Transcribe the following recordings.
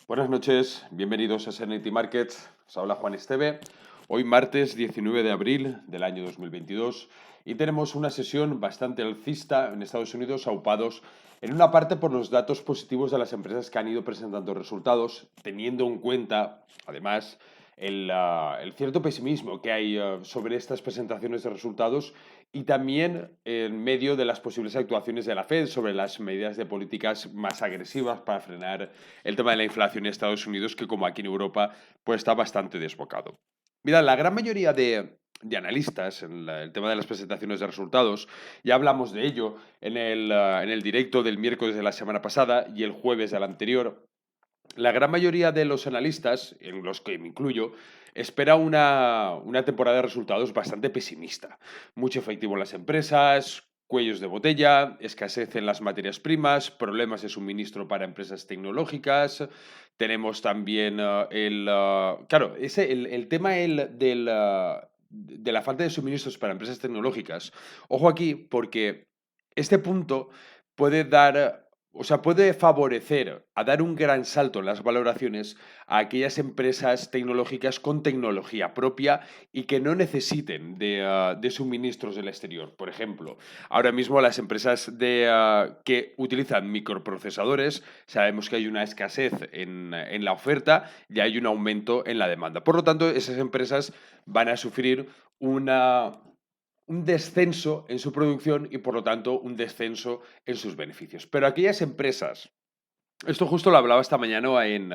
Buenas noches, bienvenidos a Serenity Markets. Os habla Juan Esteve. Hoy martes 19 de abril del año 2022 y tenemos una sesión bastante alcista en Estados Unidos, aupados en una parte por los datos positivos de las empresas que han ido presentando resultados, teniendo en cuenta, además, el cierto pesimismo que hay sobre estas presentaciones de resultados y también en medio de las posibles actuaciones de la Fed sobre las medidas de políticas más agresivas para frenar el tema de la inflación en Estados Unidos, que como aquí en Europa, pues está bastante desbocado. Mira, la gran mayoría de analistas en el tema de las presentaciones de resultados, ya hablamos de ello en el directo del miércoles de la semana pasada y el jueves del anterior. La gran mayoría de los analistas, en los que me incluyo, espera una temporada de resultados bastante pesimista. Mucho efectivo en las empresas, cuellos de botella, escasez en las materias primas, problemas de suministro para empresas tecnológicas. Tenemos también claro, el tema de la falta de suministros para empresas tecnológicas. Ojo aquí, porque este punto puede dar o sea, puede favorecer a dar un gran salto en las valoraciones a aquellas empresas tecnológicas con tecnología propia y que no necesiten de suministros del exterior. Por ejemplo, ahora mismo las empresas que utilizan microprocesadores, sabemos que hay una escasez en la oferta y hay un aumento en la demanda. Por lo tanto, esas empresas van a sufrir un descenso en su producción y, por lo tanto, un descenso en sus beneficios. Pero aquellas empresas, esto justo lo hablaba esta mañana en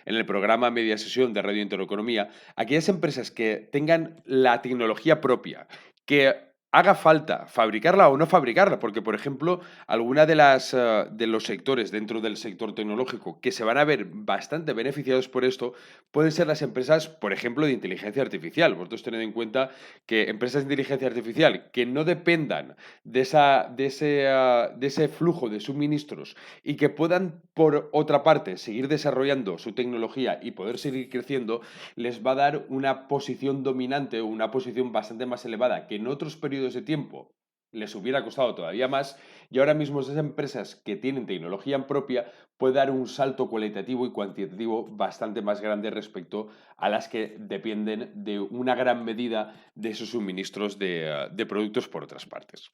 el programa Media Sesión de Radio Intereconomía, aquellas empresas que tengan la tecnología propia, que haga falta fabricarla o no fabricarla, porque, por ejemplo, alguna de los sectores dentro del sector tecnológico que se van a ver bastante beneficiados por esto pueden ser las empresas, por ejemplo, de inteligencia artificial. Vosotros tened en cuenta que empresas de inteligencia artificial que no dependan de ese flujo de suministros y que puedan, por otra parte, seguir desarrollando su tecnología y poder seguir creciendo, les va a dar una posición dominante o una posición bastante más elevada que en otros periodos de tiempo les hubiera costado todavía más, y ahora mismo esas empresas que tienen tecnología propia pueden dar un salto cualitativo y cuantitativo bastante más grande respecto a las que dependen de una gran medida de sus suministros de productos por otras partes.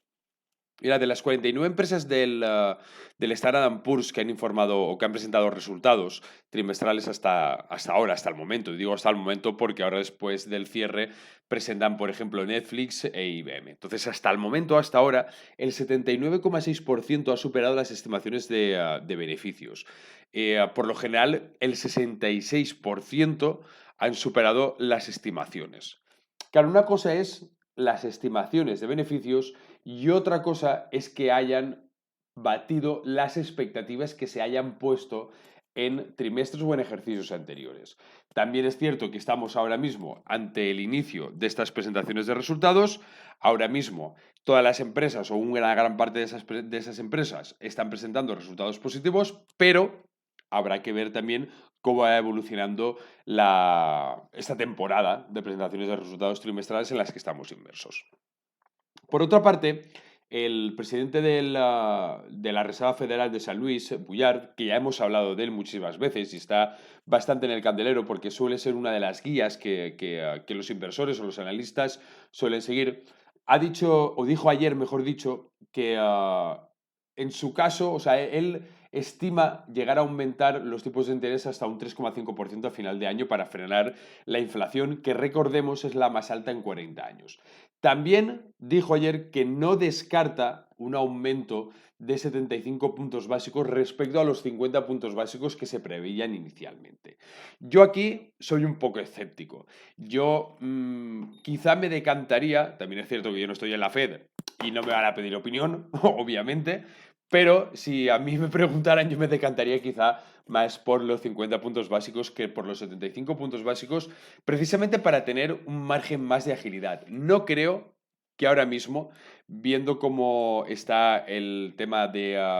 Mira, de las 49 empresas del Standard Poor's que han informado o que han presentado resultados trimestrales hasta ahora, hasta el momento. Y digo hasta el momento porque ahora después del cierre presentan, por ejemplo, Netflix e IBM. Entonces, hasta el momento, hasta ahora, el 79,6% ha superado las estimaciones de beneficios. Por lo general, el 66% han superado las estimaciones. Claro, una cosa es las estimaciones de beneficios y otra cosa es que hayan batido las expectativas que se hayan puesto en trimestres o en ejercicios anteriores. También es cierto que estamos ahora mismo ante el inicio de estas presentaciones de resultados. Ahora mismo todas las empresas o una gran parte de esas empresas están presentando resultados positivos, pero habrá que ver también cómo va evolucionando esta temporada de presentaciones de resultados trimestrales en las que estamos inmersos. Por otra parte, el presidente de la Reserva Federal de San Luis, Bullard, que ya hemos hablado de él muchísimas veces y está bastante en el candelero porque suele ser una de las guías que los inversores o los analistas suelen seguir, ha dicho, o dijo ayer, mejor dicho, que en su caso, o sea, él estima llegar a aumentar los tipos de interés hasta un 3,5% a final de año para frenar la inflación, que recordemos es la más alta en 40 años. También dijo ayer que no descarta un aumento de 75 puntos básicos respecto a los 50 puntos básicos que se preveían inicialmente. Yo aquí soy un poco escéptico. Yo quizá me decantaría, también es cierto que yo no estoy en la Fed y no me van a pedir opinión, obviamente, pero si a mí me preguntaran, yo me decantaría quizá más por los 50 puntos básicos que por los 75 puntos básicos, precisamente para tener un margen más de agilidad. No creo que ahora mismo, viendo cómo está el tema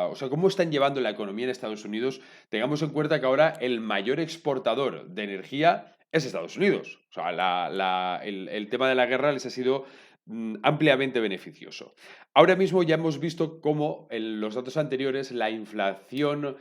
o sea, cómo están llevando la economía en Estados Unidos, tengamos en cuenta que ahora el mayor exportador de energía es Estados Unidos. O sea, el tema de la guerra les ha sido ampliamente beneficioso. Ahora mismo ya hemos visto cómo en los datos anteriores la inflación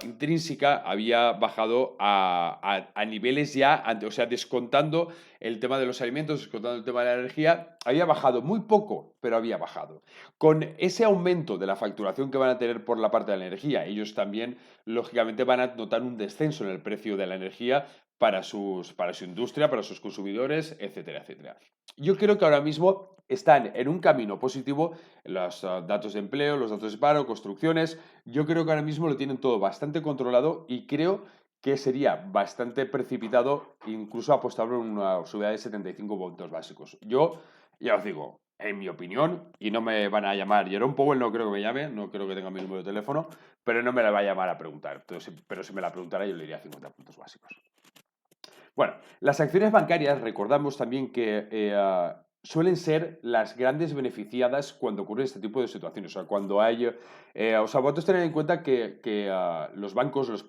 intrínseca había bajado a niveles ya, o sea, descontando el tema de los alimentos, descontando el tema de la energía, había bajado muy poco, pero había bajado. Con ese aumento de la facturación que van a tener por la parte de la energía, ellos también, lógicamente, van a notar un descenso en el precio de la energía para su industria, para sus consumidores, etcétera, etcétera. Yo creo que ahora mismo están en un camino positivo los datos de empleo, los datos de paro, construcciones. Yo creo que ahora mismo lo tienen todo bastante controlado y creo que sería bastante precipitado incluso apostar por una subida de 75 puntos básicos. Yo, ya os digo, en mi opinión, y no me van a llamar, Jerome Powell no creo que me llame, no creo que tenga mi número de teléfono, pero no me la va a llamar a preguntar. Pero si me la preguntara yo le diría 50 puntos básicos. Bueno, las acciones bancarias, recordamos también que suelen ser las grandes beneficiadas cuando ocurre este tipo de situaciones. O sea, cuando hay. O sea, vosotros tener en cuenta que los bancos, los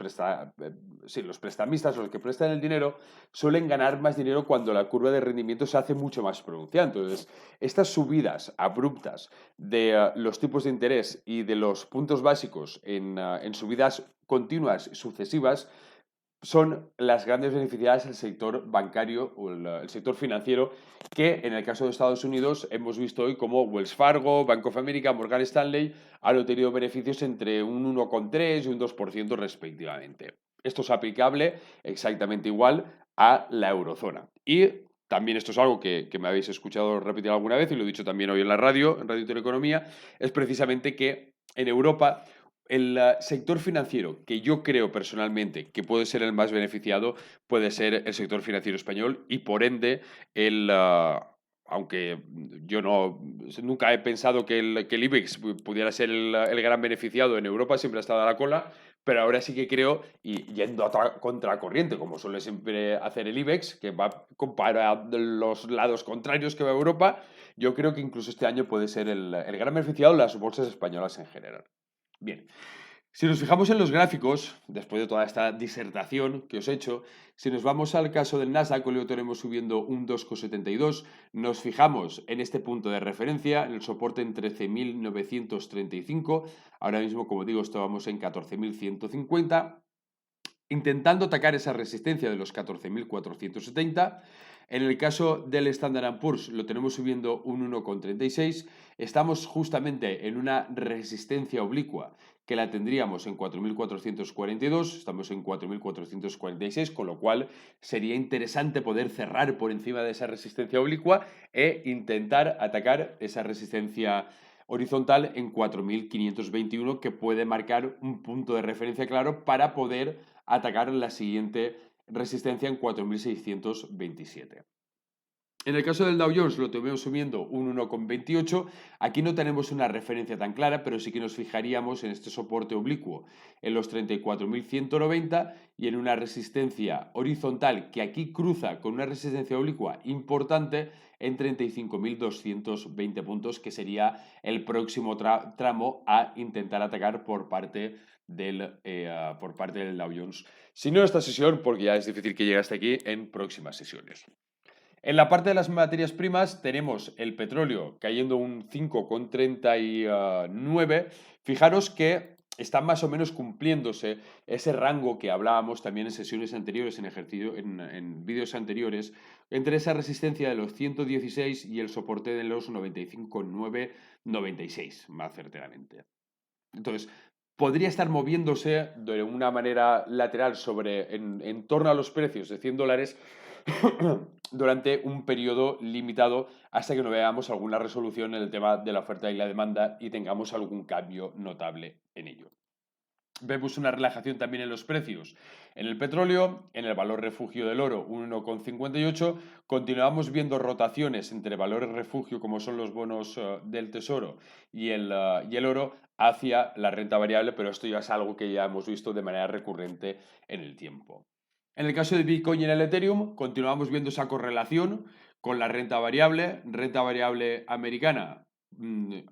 prestamistas, los que prestan el dinero, suelen ganar más dinero cuando la curva de rendimiento se hace mucho más pronunciada. Entonces, estas subidas abruptas de los tipos de interés y de los puntos básicos en subidas continuas sucesivas son las grandes beneficiadas del sector bancario o el sector financiero, que en el caso de Estados Unidos hemos visto hoy como Wells Fargo, Bank of America, Morgan Stanley han obtenido beneficios entre un 1,3 y un 2% respectivamente. Esto es aplicable exactamente igual a la eurozona. Y también esto es algo que me habéis escuchado repetir alguna vez y lo he dicho también hoy en la radio, en Radio Intereconomía, es precisamente que en Europa el sector financiero, que yo creo personalmente que puede ser el más beneficiado, puede ser el sector financiero español y por ende aunque yo nunca he pensado que el IBEX pudiera ser el gran beneficiado en Europa, siempre ha estado a la cola, pero ahora sí que creo, y yendo a contracorriente, como suele siempre hacer el IBEX, que va para los lados contrarios que va a Europa, yo creo que incluso este año puede ser el gran beneficiado de las bolsas españolas en general. Bien, si nos fijamos en los gráficos, después de toda esta disertación que os he hecho, si nos vamos al caso del Nasdaq, hoy lo tenemos subiendo un 2,72, nos fijamos en este punto de referencia, en el soporte en 13.935, ahora mismo, como digo, estábamos en 14.150, intentando atacar esa resistencia de los 14.470. En el caso del Standard Poor's lo tenemos subiendo un 1,36. Estamos justamente en una resistencia oblicua que la tendríamos en 4.442, estamos en 4.446, con lo cual sería interesante poder cerrar por encima de esa resistencia oblicua e intentar atacar esa resistencia horizontal en 4.521, que puede marcar un punto de referencia claro para poder atacar la siguiente resistencia en 4.627. En el caso del Dow Jones lo tenemos subiendo un 1,28. Aquí no tenemos una referencia tan clara, pero sí que nos fijaríamos en este soporte oblicuo en los 34.190 y en una resistencia horizontal que aquí cruza con una resistencia oblicua importante en 35.220 puntos, que sería el próximo tramo a intentar atacar por parte del Dow Jones. Si no en esta sesión, porque ya es difícil que llegue hasta aquí, en próximas sesiones. En la parte de las materias primas tenemos el petróleo cayendo un 5,39. Fijaros que está más o menos cumpliéndose ese rango que hablábamos también en sesiones anteriores, en vídeos anteriores, entre esa resistencia de los 116 y el soporte de los 95,996, más certeramente. Entonces, podría estar moviéndose de una manera lateral en torno a los precios de $100 durante un periodo limitado hasta que no veamos alguna resolución en el tema de la oferta y la demanda y tengamos algún cambio notable en ello. Vemos una relajación también en los precios. En el petróleo, en el valor refugio del oro, un 1,58. Continuamos viendo rotaciones entre valores refugio, como son los bonos del tesoro y el oro, hacia la renta variable, pero esto ya es algo que ya hemos visto de manera recurrente en el tiempo. En el caso de Bitcoin y en el Ethereum, continuamos viendo esa correlación con la renta variable americana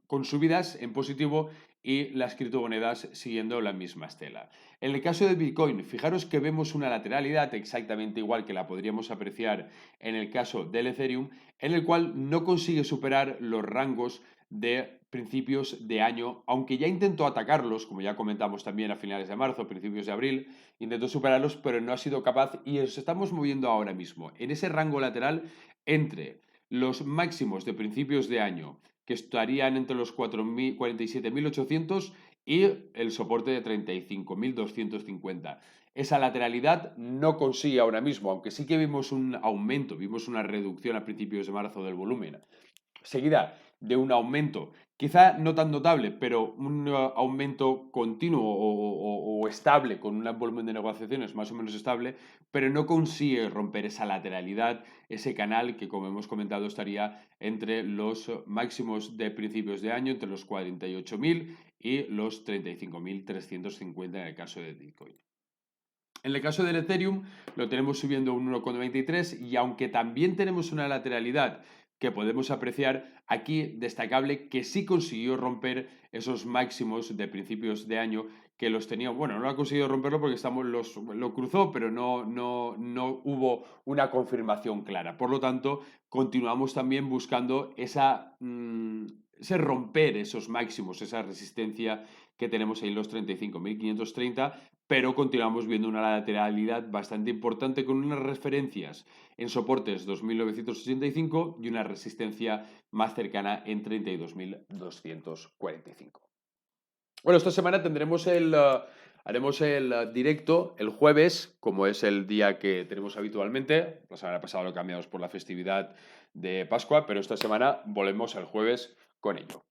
con subidas en positivo y las criptomonedas siguiendo la misma estela. En el caso de Bitcoin, fijaros que vemos una lateralidad exactamente igual que la podríamos apreciar en el caso del Ethereum, en el cual no consigue superar los rangos de principios de año, aunque ya intentó atacarlos, como ya comentamos también a finales de marzo, principios de abril, intentó superarlos, pero no ha sido capaz y nos estamos moviendo ahora mismo en ese rango lateral entre los máximos de principios de año, que estarían entre los 47.800 y el soporte de 35.250. Esa lateralidad no consigue ahora mismo, aunque sí que vimos un aumento, vimos una reducción a principios de marzo del volumen, seguida de un aumento, quizá no tan notable, pero un aumento continuo o estable, con un volumen de negociaciones más o menos estable, pero no consigue romper esa lateralidad, ese canal que, como hemos comentado, estaría entre los máximos de principios de año, entre los 48.000 y los 35.350 en el caso de Bitcoin. En el caso del Ethereum lo tenemos subiendo un 1,23 y aunque también tenemos una lateralidad que podemos apreciar, aquí destacable que sí consiguió romper esos máximos de principios de año que los tenía, bueno, no ha conseguido romperlo porque lo cruzó, pero no hubo una confirmación clara. Por lo tanto, continuamos también buscando ese romper esos máximos, esa resistencia que tenemos ahí en los 35.530, pero continuamos viendo una lateralidad bastante importante con unas referencias en soportes 2.985 y una resistencia más cercana en 32.245. Bueno, esta semana haremos el directo el jueves, como es el día que tenemos habitualmente. La semana pasada lo cambiamos por la festividad de Pascua, pero esta semana volvemos el jueves con ello.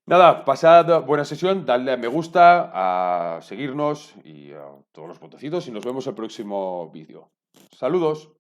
Nada, pasad buena sesión, dadle a me gusta, a seguirnos y a todos los botoncitos y nos vemos el próximo vídeo. Saludos.